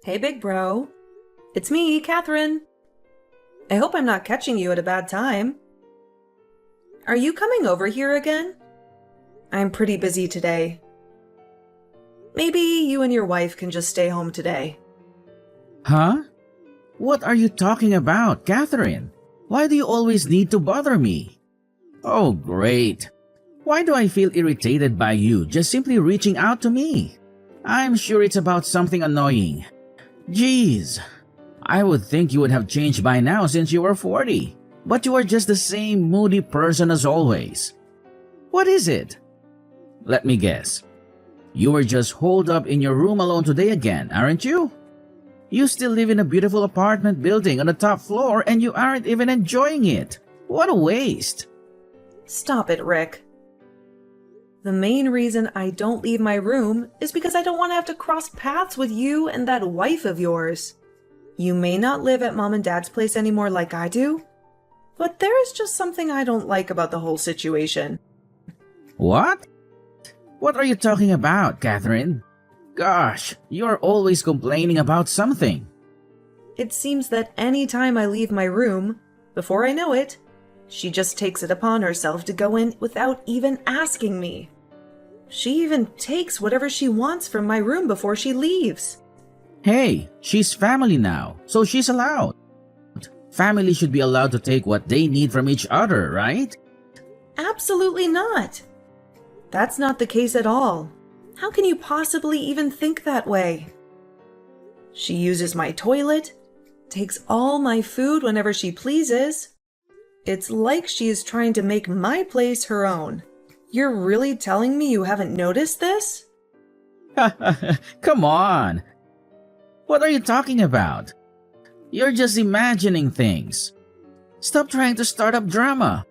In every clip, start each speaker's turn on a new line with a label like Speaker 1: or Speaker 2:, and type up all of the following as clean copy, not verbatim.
Speaker 1: Hey, big bro. It's me, Catherine. I hope I'm not catching you at a bad time. Are you coming over here again? I'm pretty busy today. Maybe you and your wife can just stay home today.
Speaker 2: Huh? What are you talking about, Catherine? Why do you always need to bother me? Oh, great. Why do I feel irritated by you just simply reaching out to me? I'm sure it's about something annoying. Jeez. I would think you would have changed by now since you were 40. But you are just the same moody person as always. What is it? Let me guess. You were just holed up in your room alone today again, aren't you? You still live in a beautiful apartment building on the top floor and you aren't even enjoying it. What a waste.
Speaker 1: Stop it, Rick. The main reason I don't leave my room is because I don't want to have to cross paths with you and that wife of yours. You may not live at Mom and Dad's place anymore like I do, but there is just something I don't like about the whole situation.
Speaker 2: What? What are you talking about, Catherine? Gosh, you're always complaining about something.
Speaker 1: It seems that any time I leave my room, before I know it, she just takes it upon herself to go in without even asking me. She even takes whatever she wants from my room before she leaves.
Speaker 2: Hey, she's family now, so she's allowed. Family should be allowed to take what they need from each other, right?
Speaker 1: Absolutely not. That's not the case at all. How can you possibly even think that way? She uses my toilet, takes all my food whenever she pleases. It's like she is trying to make my place her own. You're really telling me you haven't noticed this?
Speaker 2: Come on. What are you talking about? You're just imagining things. Stop trying to start up drama.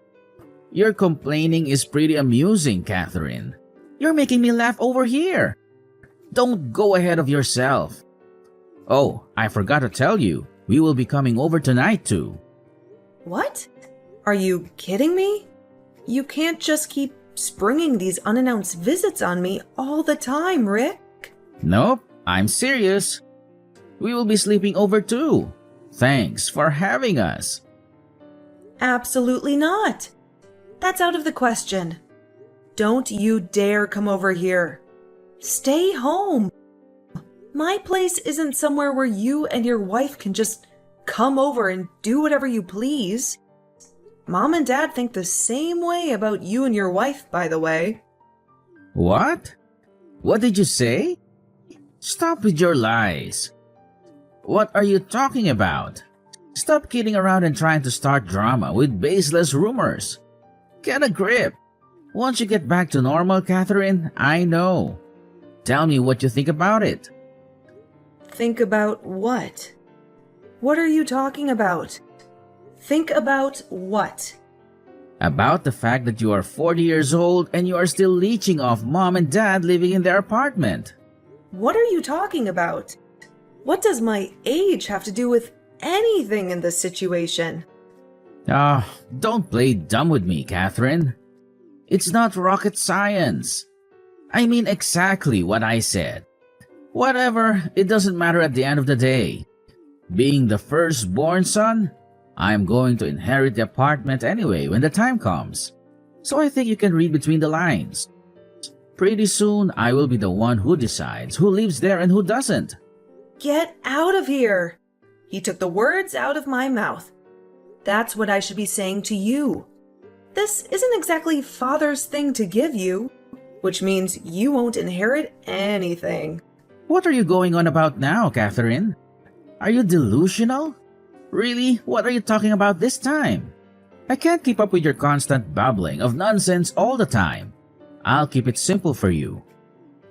Speaker 2: Your complaining is pretty amusing, Catherine. You're making me laugh over here. Don't go ahead of yourself. Oh, I forgot to tell you, we will be coming over tonight too.
Speaker 1: What? Are you kidding me? You can't just keep springing these unannounced visits on me all the time, Rick.
Speaker 2: Nope, I'm serious. We will be sleeping over too. Thanks for having us.
Speaker 1: Absolutely not. That's out of the question. Don't you dare come over here. Stay home. My place isn't somewhere where you and your wife can just come over and do whatever you please. Mom and Dad think the same way about you and your wife, by the way.
Speaker 2: What? What did you say? Stop with your lies. What are you talking about? Stop kidding around and trying to start drama with baseless rumors. Get a grip. Once you get back to normal, Catherine, I know. Tell me what you think about it.
Speaker 1: Think about what? What are you talking about? Think about what?
Speaker 2: About the fact that you are 40 years old and you are still leeching off Mom and Dad living in their apartment.
Speaker 1: What are you talking about? What does my age have to do with anything in this situation?
Speaker 2: Don't play dumb with me, Catherine. It's not rocket science. I mean exactly what I said. Whatever, it doesn't matter at the end of the day. Being the firstborn son, I'm going to inherit the apartment anyway when the time comes. So I think you can read between the lines. Pretty soon, I will be the one who decides who lives there and who doesn't.
Speaker 1: Get out of here! He took the words out of my mouth. That's what I should be saying to you. This isn't exactly father's thing to give you, which means you won't inherit anything.
Speaker 2: What are you going on about now, Catherine? Are you delusional? Really? What are you talking about this time? I can't keep up with your constant babbling of nonsense all the time. I'll keep it simple for you.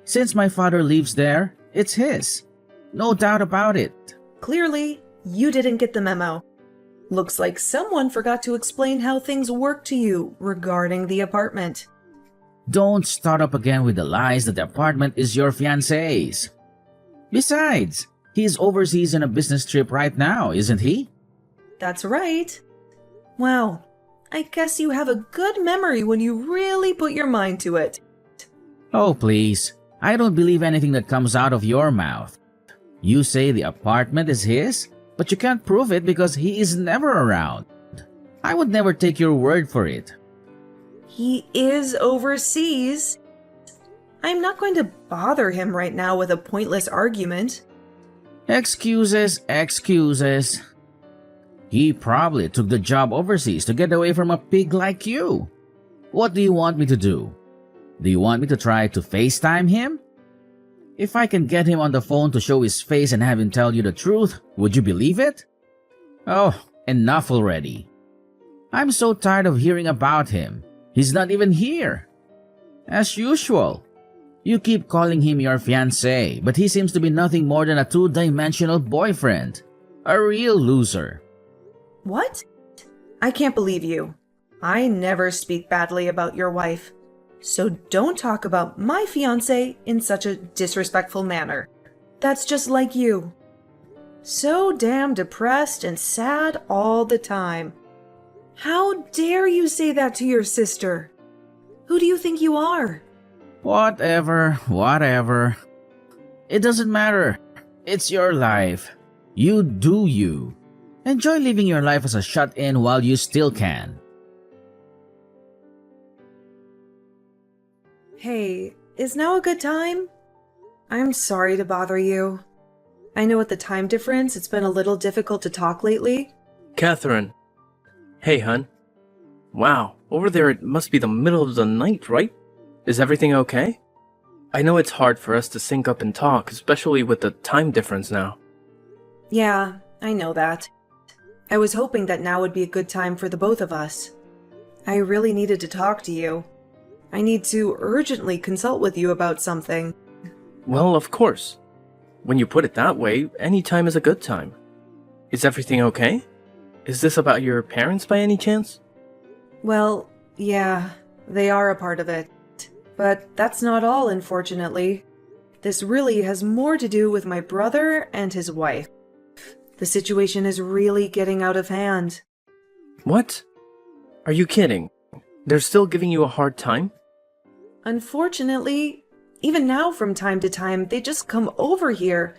Speaker 2: Since my father lives there, it's his. No doubt about it.
Speaker 1: Clearly, you didn't get the memo. Looks like someone forgot to explain how things work to you regarding the apartment.
Speaker 2: Don't start up again with the lies that the apartment is your fiancé's. Besides, he's overseas on a business trip right now, isn't he?
Speaker 1: That's right. Well, I guess you have a good memory when you really put your mind to it.
Speaker 2: Oh, please. I don't believe anything that comes out of your mouth. You say the apartment is his, but you can't prove it because he is never around. I would never take your word for it.
Speaker 1: He is overseas. I'm not going to bother him right now with a pointless argument.
Speaker 2: Excuses, excuses. He probably took the job overseas to get away from a pig like you. What do you want me to do? Do you want me to try to FaceTime him? If I can get him on the phone to show his face and have him tell you the truth, would you believe it? Oh, enough already. I'm so tired of hearing about him. He's not even here. As usual, you keep calling him your fiancé, but he seems to be nothing more than a two-dimensional boyfriend. A real loser.
Speaker 1: What? I can't believe you. I never speak badly about your wife. So don't talk about my fiancé in such a disrespectful manner. That's just like you. So damn depressed and sad all the time. How dare you say that to your sister? Who do you think you are?
Speaker 2: Whatever. It doesn't matter. It's your life. You do you. Enjoy living your life as a shut-in while you still can.
Speaker 1: Hey, is now a good time? I'm sorry to bother you. I know with the time difference, it's been a little difficult to talk lately.
Speaker 3: Catherine. Hey, hun. Wow, over there it must be the middle of the night, right? Is everything okay? I know it's hard for us to sync up and talk, especially with the time difference now.
Speaker 1: Yeah, I know that. I was hoping that now would be a good time for the both of us. I really needed to talk to you. I need to urgently consult with you about something.
Speaker 3: Well, of course. When you put it that way, any time is a good time. Is everything okay? Is this about your parents by any chance?
Speaker 1: Well, yeah, they are a part of it. But that's not all, unfortunately. This really has more to do with my brother and his wife. The situation is really getting out of hand.
Speaker 3: What? Are you kidding? They're still giving you a hard time?
Speaker 1: Unfortunately, even now from time to time, they just come over here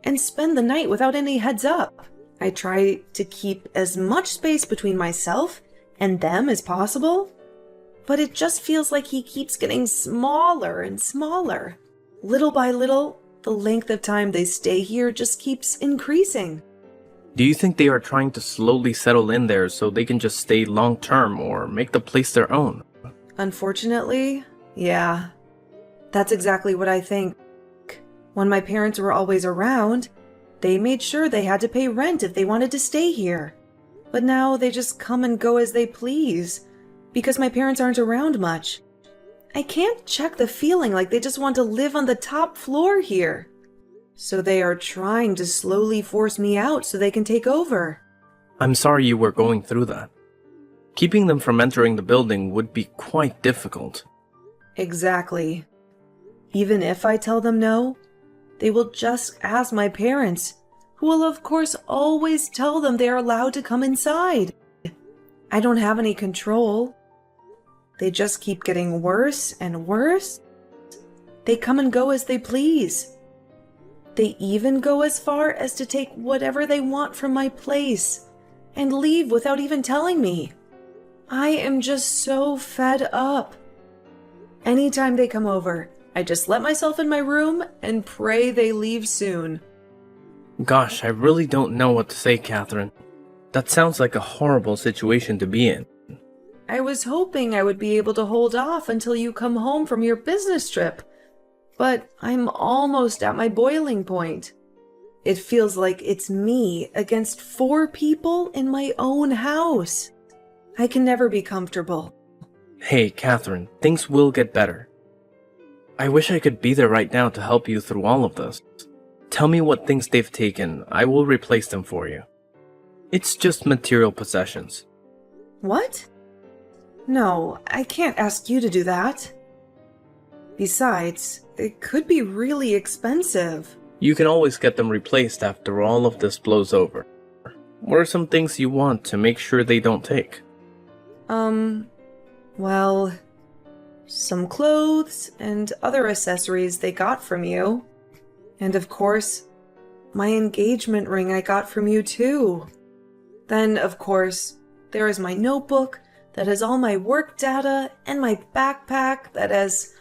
Speaker 1: and spend the night without any heads up. I try to keep as much space between myself and them as possible, but it just feels like he keeps getting smaller and smaller. Little by little, the length of time they stay here just keeps increasing.
Speaker 3: Do you think they are trying to slowly settle in there so they can just stay long-term or make the place their own?
Speaker 1: Unfortunately, yeah. That's exactly what I think. When my parents were always around, they made sure they had to pay rent if they wanted to stay here. But now they just come and go as they please, because my parents aren't around much. I can't check the feeling like they just want to live on the top floor here. So they are trying to slowly force me out so they can take over.
Speaker 3: I'm sorry you were going through that. Keeping them from entering the building would be quite difficult.
Speaker 1: Exactly. Even if I tell them no, they will just ask my parents, who will of course always tell them they are allowed to come inside. I don't have any control. They just keep getting worse and worse. They come and go as they please. They even go as far as to take whatever they want from my place and leave without even telling me. I am just so fed up. Anytime they come over, I just let myself in my room and pray they leave soon.
Speaker 3: Gosh, I really don't know what to say, Catherine. That sounds like a horrible situation to be in.
Speaker 1: I was hoping I would be able to hold off until you come home from your business trip, but I'm almost at my boiling point. It feels like it's me against 4 people in my own house. I can never be comfortable.
Speaker 3: Hey, Catherine, things will get better. I wish I could be there right now to help you through all of this. Tell me what things they've taken. I will replace them for you. It's just material possessions.
Speaker 1: What? No, I can't ask you to do that. Besides, it could be really expensive.
Speaker 3: You can always get them replaced after all of this blows over. What are some things you want to make sure they don't take?
Speaker 1: Well, some clothes and other accessories they got from you. And of course, my engagement ring I got from you too. Then, of course, there is my notebook that has all my work data and my backpack that has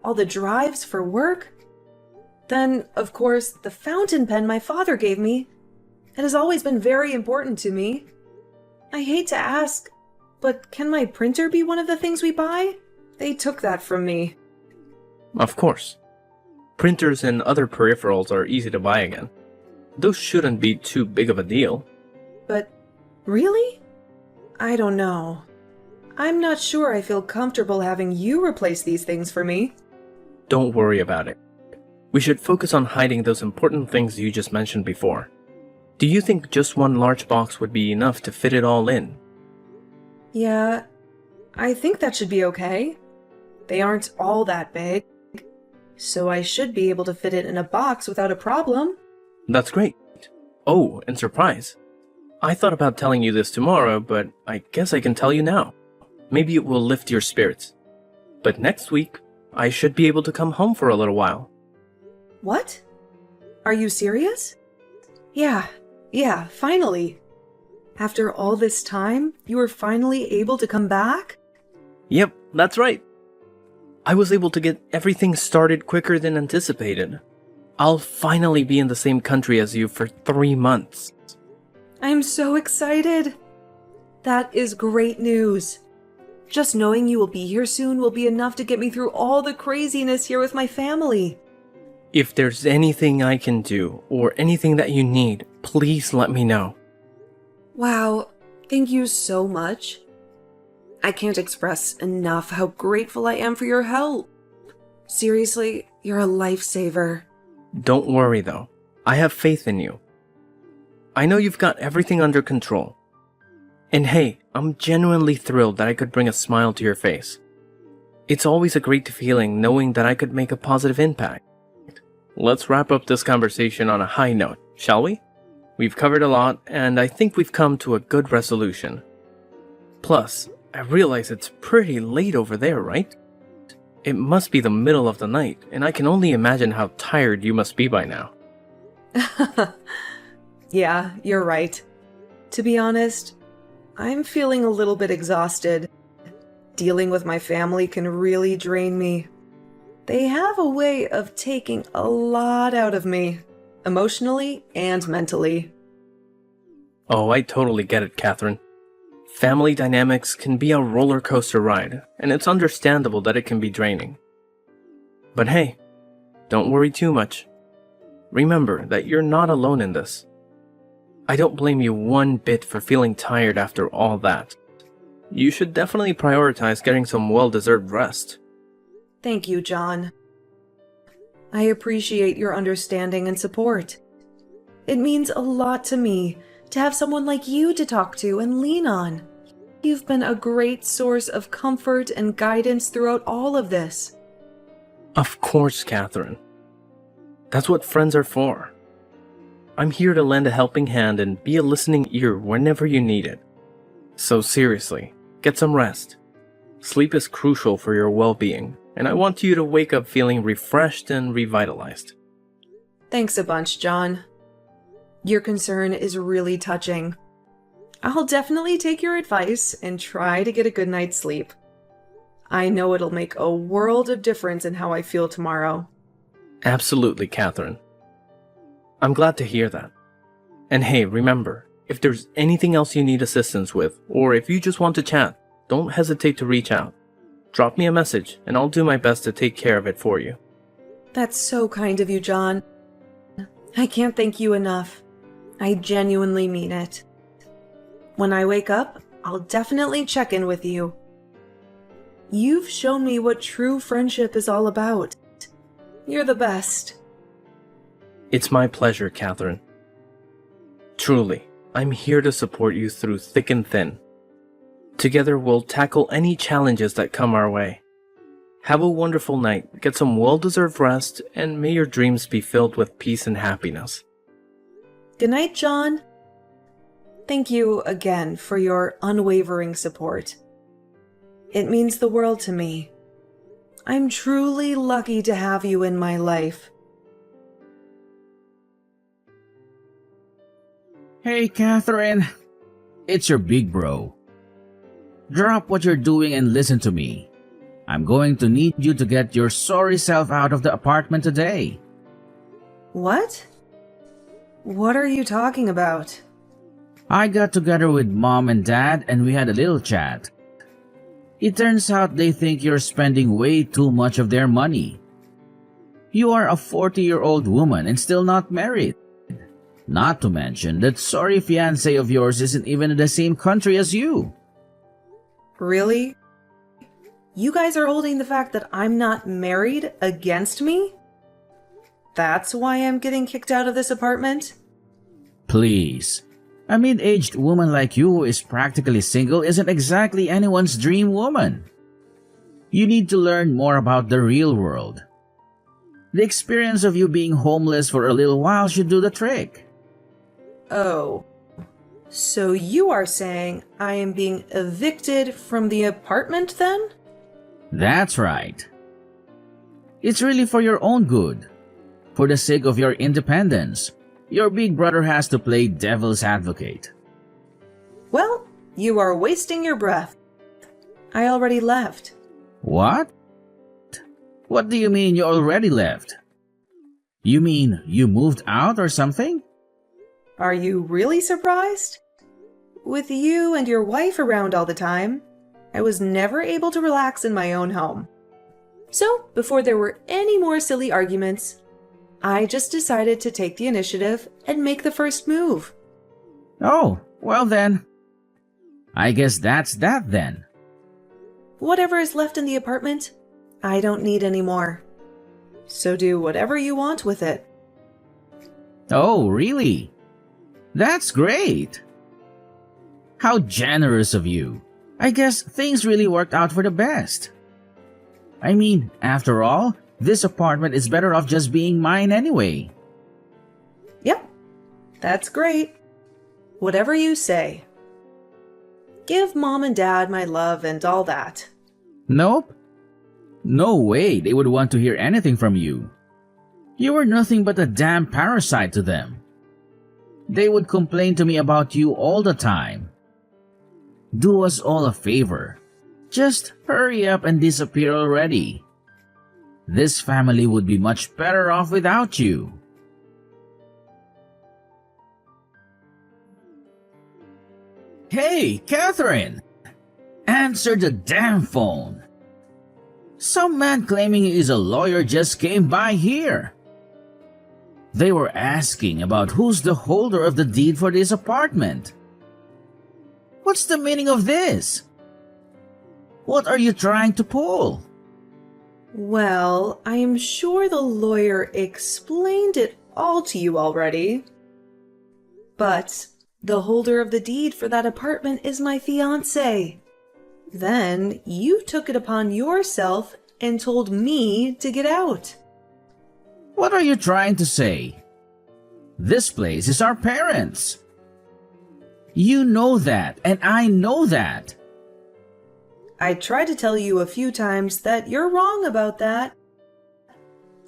Speaker 1: all the drives for work. Then, of course, the fountain pen my father gave me. It has always been very important to me. I hate to ask, but can my printer be one of the things we buy? They took that from me.
Speaker 3: Of course. Printers and other peripherals are easy to buy again. Those shouldn't be too big of a deal.
Speaker 1: But really? I don't know. I'm not sure I feel comfortable having you replace these things for me.
Speaker 3: Don't worry about it. We should focus on hiding those important things you just mentioned before. Do you think just one large box would be enough to fit it all in?
Speaker 1: Yeah, I think that should be okay. They aren't all that big, so I should be able to fit it in a box without a problem.
Speaker 3: That's great. Oh, and surprise. I thought about telling you this tomorrow, but I guess I can tell you now. Maybe it will lift your spirits. But next week, I should be able to come home for a little while.
Speaker 1: What? Are you serious? Yeah, finally. After all this time, you were finally able to come back?
Speaker 3: Yep, that's right. I was able to get everything started quicker than anticipated. I'll finally be in the same country as you for 3 months.
Speaker 1: I'm so excited. That is great news. Just knowing you will be here soon will be enough to get me through all the craziness here with my family.
Speaker 3: If there's anything I can do, or anything that you need, please let me know.
Speaker 1: Wow, thank you so much. I can't express enough how grateful I am for your help. Seriously, you're a lifesaver.
Speaker 3: Don't worry though, I have faith in you. I know you've got everything under control. And hey, I'm genuinely thrilled that I could bring a smile to your face. It's always a great feeling knowing that I could make a positive impact. Let's wrap up this conversation on a high note, shall we? We've covered a lot, and I think we've come to a good resolution. Plus, I realize it's pretty late over there, right? It must be the middle of the night, and I can only imagine how tired you must be by now.
Speaker 1: Yeah, you're right. To be honest, I'm feeling a little bit exhausted. Dealing with my family can really drain me. They have a way of taking a lot out of me, emotionally and mentally.
Speaker 3: Oh, I totally get it, Catherine. Family dynamics can be a roller coaster ride, and it's understandable that it can be draining. But hey, don't worry too much. Remember that you're not alone in this. I don't blame you one bit for feeling tired after all that. You should definitely prioritize getting some well-deserved rest.
Speaker 1: Thank you, John. I appreciate your understanding and support. It means a lot to me to have someone like you to talk to and lean on. You've been a great source of comfort and guidance throughout all of this.
Speaker 3: Of course, Catherine. That's what friends are for. I'm here to lend a helping hand and be a listening ear whenever you need it. So seriously, get some rest. Sleep is crucial for your well-being, and I want you to wake up feeling refreshed and revitalized.
Speaker 1: Thanks a bunch, John. Your concern is really touching. I'll definitely take your advice and try to get a good night's sleep. I know it'll make a world of difference in how I feel tomorrow.
Speaker 3: Absolutely, Catherine. I'm glad to hear that. And hey, remember, if there's anything else you need assistance with, or if you just want to chat, don't hesitate to reach out. Drop me a message, and I'll do my best to take care of it for you.
Speaker 1: That's so kind of you, John. I can't thank you enough. I genuinely mean it. When I wake up, I'll definitely check in with you. You've shown me what true friendship is all about. You're the best.
Speaker 3: It's my pleasure, Catherine. Truly, I'm here to support you through thick and thin. Together, we'll tackle any challenges that come our way. Have a wonderful night, get some well-deserved rest, and may your dreams be filled with peace and happiness.
Speaker 1: Good night, John. Thank you again for your unwavering support. It means the world to me. I'm truly lucky to have you in my life.
Speaker 2: Hey, Catherine. It's your big bro. Drop what you're doing and listen to me. I'm going to need you to get your sorry self out of the apartment today.
Speaker 1: What? What are you talking about?
Speaker 2: I got together with Mom and Dad and we had a little chat. It turns out they think you're spending way too much of their money. You are a 40-year-old woman and still not married. Not to mention that sorry fiancé of yours isn't even in the same country as you.
Speaker 1: Really? You guys are holding the fact that I'm not married against me? That's why I'm getting kicked out of this apartment?
Speaker 2: Please. A mid-aged woman like you who is practically single isn't exactly anyone's dream woman. You need to learn more about the real world. The experience of you being homeless for a little while should do the trick.
Speaker 1: Oh. So you are saying I am being evicted from the apartment then?
Speaker 2: That's right. It's really for your own good. For the sake of your independence, your big brother has to play devil's advocate.
Speaker 1: Well, you are wasting your breath. I already left.
Speaker 2: What? What do you mean you already left? You mean you moved out or something?
Speaker 1: Are you really surprised? With you and your wife around all the time, I was never able to relax in my own home. So, before there were any more silly arguments, I just decided to take the initiative and make the first move.
Speaker 2: Oh, well then. I guess that's that then.
Speaker 1: Whatever is left in the apartment, I don't need anymore. So do whatever you want with it.
Speaker 2: Oh, really? That's great. How generous of you. I guess things really worked out for the best. I mean, after all, this apartment is better off just being mine anyway.
Speaker 1: Yep, that's great. Whatever you say. Give Mom and Dad my love and all that.
Speaker 2: Nope. No way they would want to hear anything from you. You were nothing but a damn parasite to them. They would complain to me about you all the time. Do us all a favor. Just hurry up and disappear already. This family would be much better off without you. Hey, Catherine! Answer the damn phone. Some man claiming he is a lawyer just came by here. They were asking about who's the holder of the deed for this apartment. What's the meaning of this? What are you trying to pull?
Speaker 1: Well, I am sure the lawyer explained it all to you already. But the holder of the deed for that apartment is my fiancé. Then you took it upon yourself and told me to get out.
Speaker 2: What are you trying to say? This place is our parents'. You know that, and I know that.
Speaker 1: I tried to tell you a few times that you're wrong about that.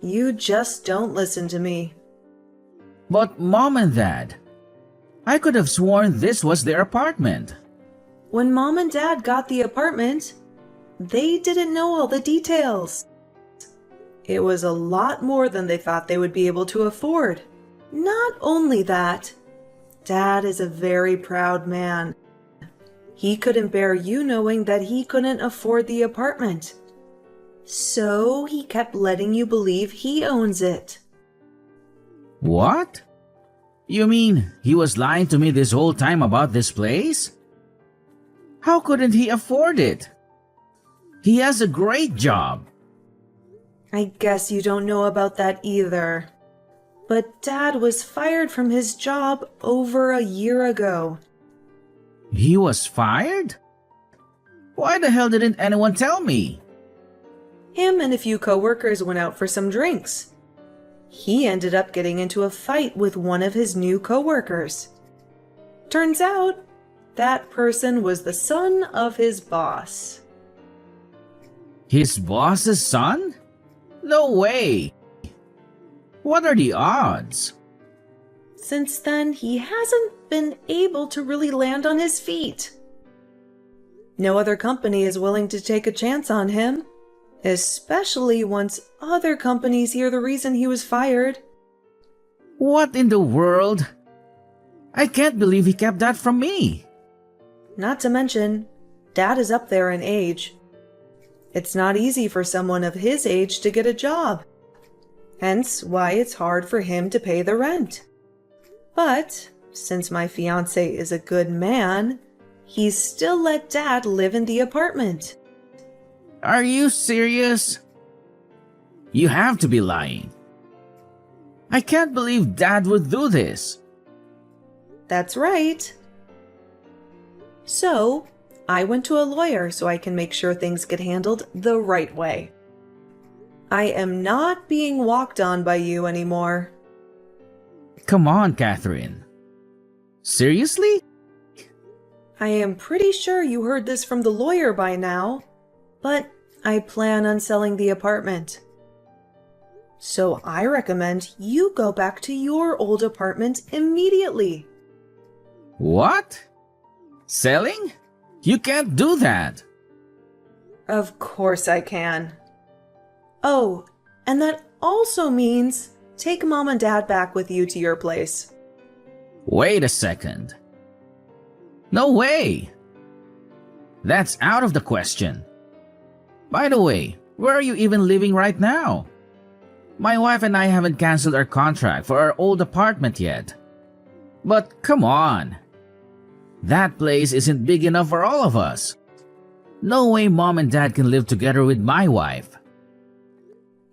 Speaker 1: You just don't listen to me.
Speaker 2: But Mom and Dad, I could have sworn this was their apartment.
Speaker 1: When Mom and Dad got the apartment, they didn't know all the details. It was a lot more than they thought they would be able to afford. Not only that, Dad is a very proud man. He couldn't bear you knowing that he couldn't afford the apartment. So he kept letting you believe he owns it.
Speaker 2: What? You mean he was lying to me this whole time about this place? How couldn't he afford it? He has a great job.
Speaker 1: I guess you don't know about that either. But Dad was fired from his job over a year ago.
Speaker 2: He was fired? Why the hell didn't anyone tell me?
Speaker 1: Him and a few coworkers went out for some drinks. He ended up getting into a fight with one of his new coworkers. Turns out, that person was the son of his boss.
Speaker 2: His boss's son? No way! What are the odds?
Speaker 1: since then, he hasn't been able to really land on his feet. No other company is willing to take a chance on him, especially once other companies hear the reason he was fired.
Speaker 2: What in the world? I can't believe he kept that from me.
Speaker 1: Not to mention, Dad is up there in age. It's not easy for someone of his age to get a job, hence why it's hard for him to pay the rent. But since my fiancé is a good man, he's still let Dad live in the apartment.
Speaker 2: Are you serious? You have to be lying. I can't believe Dad would do this.
Speaker 1: That's right. So, I went to a lawyer so I can make sure things get handled the right way. I am not being walked on by you anymore.
Speaker 2: Come on, Catherine. Seriously?
Speaker 1: I am pretty sure you heard this from the lawyer by now, but I plan on selling the apartment. So I recommend you go back to your old apartment immediately.
Speaker 2: What? Selling? You can't do that.
Speaker 1: Of course I can. Oh, and that also means take Mom and Dad back with you to your place.
Speaker 2: Wait a second. No way. That's out of the question. By the way, where are you even living right now? My wife and I haven't canceled our contract for our old apartment yet. But come on. That place isn't big enough for all of us. No way Mom and Dad can live together with my wife.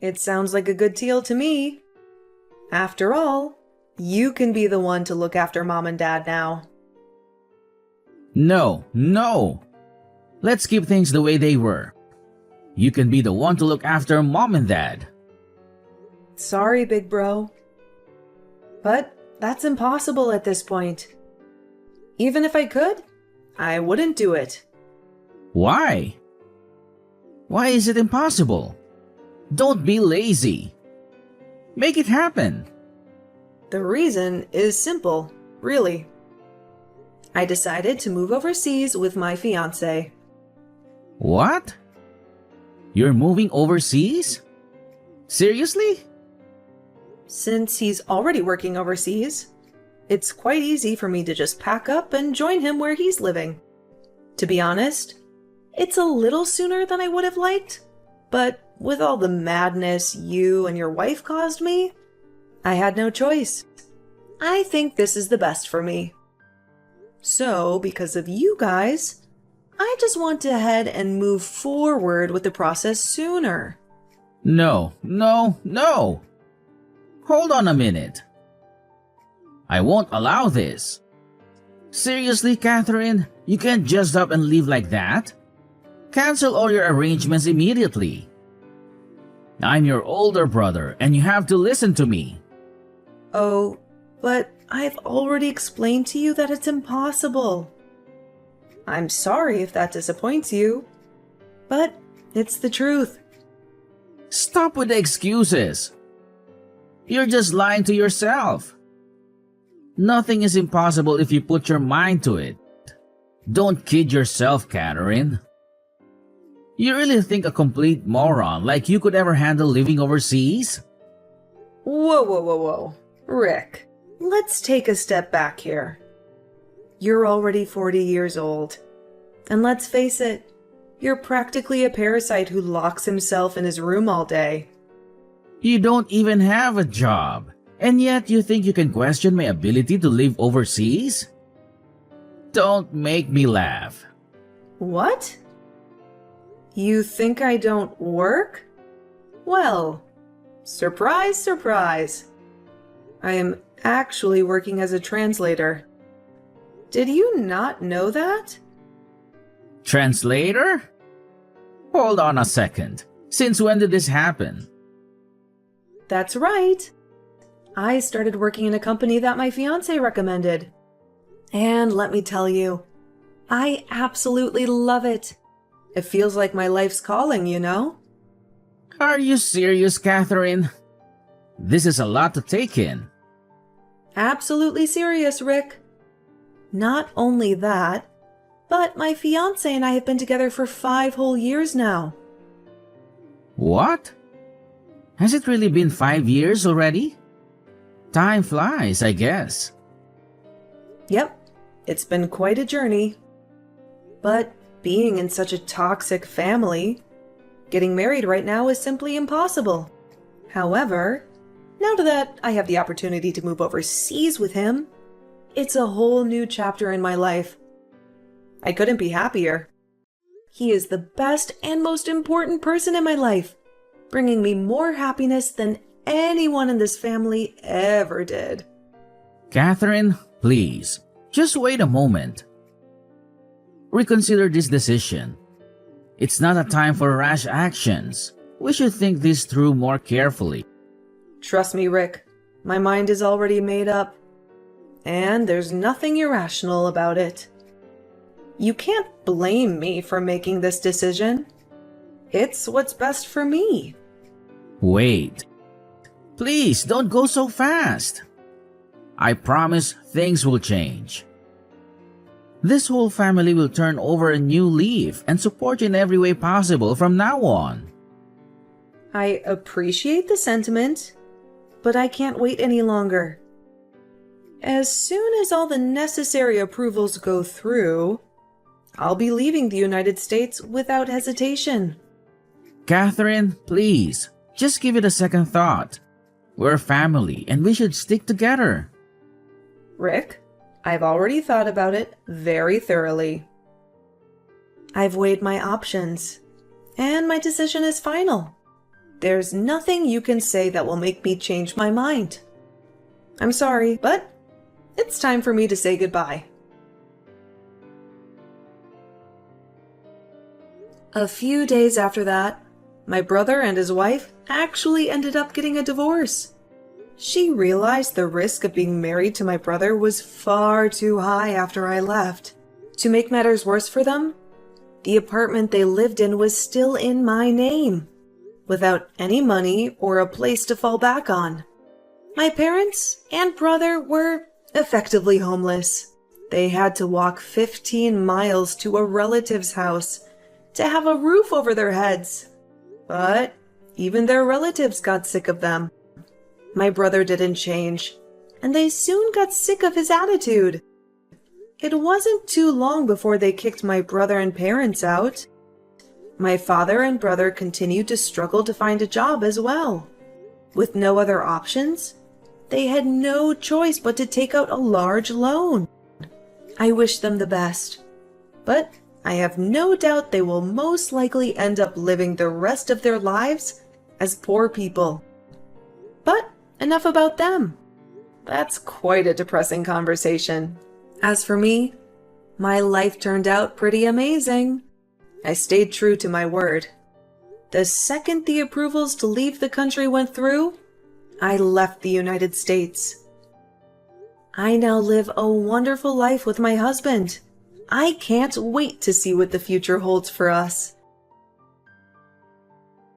Speaker 1: It sounds like a good deal to me. After all, you can be the one to look after Mom and Dad now.
Speaker 2: No. Let's keep things the way they were. You can be the one to look after Mom and Dad.
Speaker 1: Sorry, big bro. But that's impossible at this point. Even if I could, I wouldn't do it.
Speaker 2: Why? Why is it impossible? Don't be lazy. Make it happen.
Speaker 1: The reason is simple, really. I decided to move overseas with my fiancé.
Speaker 2: What? You're moving overseas? Seriously?
Speaker 1: Since he's already working overseas, it's quite easy for me to just pack up and join him where he's living. To be honest, it's a little sooner than I would have liked, but with all the madness you and your wife caused me, I had no choice. I think this is the best for me. So, because of you guys, I just want to head and move forward with the process sooner.
Speaker 2: No. Hold on a minute. I won't allow this. Seriously, Catherine? You can't just up and leave like that? Cancel all your arrangements immediately. I'm your older brother and you have to listen to me.
Speaker 1: Oh, but I've already explained to you that it's impossible. I'm sorry if that disappoints you, but it's the truth.
Speaker 2: Stop with the excuses. You're just lying to yourself. Nothing is impossible if you put your mind to it. Don't kid yourself, Catherine. You really think a complete moron like you could ever handle living overseas?
Speaker 1: Whoa. Rick, let's take a step back here. You're already 40 years old. And let's face it, you're practically a parasite who locks himself in his room all day.
Speaker 2: You don't even have a job, and yet you think you can question my ability to live overseas? Don't make me laugh.
Speaker 1: What? You think I don't work? Well, surprise, surprise. I am actually working as a translator. Did you not know that?
Speaker 2: Translator? Hold on a second. Since when did this happen?
Speaker 1: That's right. I started working in a company that my fiancé recommended. And let me tell you, I absolutely love it. It feels like my life's calling, you know?
Speaker 2: Are you serious, Catherine? This is a lot to take in.
Speaker 1: absolutely serious, Rick. Not only that, but my fiance and I have been together for 5 whole years now.
Speaker 2: What? Has it really been 5 years already? Time flies, I guess.
Speaker 1: Yep, it's been quite a journey. But being in such a toxic family, getting married right now is simply impossible. However, now that I have the opportunity to move overseas with him, it's a whole new chapter in my life. I couldn't be happier. He is the best and most important person in my life, bringing me more happiness than anyone in this family ever did.
Speaker 2: Catherine, please, just wait a moment. Reconsider this decision. It's not a time for rash actions. We should think this through more carefully.
Speaker 1: Trust me, Rick. My mind is already made up. And there's nothing irrational about it. You can't blame me for making this decision. It's what's best for me.
Speaker 2: Wait. Please don't go so fast. I promise things will change. This whole family will turn over a new leaf and support you in every way possible from now on.
Speaker 1: I appreciate the sentiment, but I can't wait any longer. As soon as all the necessary approvals go through, I'll be leaving the United States without hesitation.
Speaker 2: Catherine, please, just give it a second thought. We're family and we should stick together.
Speaker 1: Rick, I've already thought about it very thoroughly. I've weighed my options, and my decision is final. There's nothing you can say that will make me change my mind. I'm sorry, but it's time for me to say goodbye. A few days after that, my brother and his wife actually ended up getting a divorce. She realized the risk of being married to my brother was far too high after I left. To make matters worse for them, the apartment they lived in was still in my name, without any money or a place to fall back on. My parents and brother were effectively homeless. They had to walk 15 miles to a relative's house to have a roof over their heads. But even their relatives got sick of them. My brother didn't change, and they soon got sick of his attitude. It wasn't too long before they kicked my brother and parents out. My father and brother continued to struggle to find a job as well. With no other options, they had no choice but to take out a large loan. I wish them the best, but I have no doubt they will most likely end up living the rest of their lives as poor people. But enough about them. That's quite a depressing conversation. As for me, my life turned out pretty amazing. I stayed true to my word. The second the approvals to leave the country went through, I left the United States. I now live a wonderful life with my husband. I can't wait to see what the future holds for us.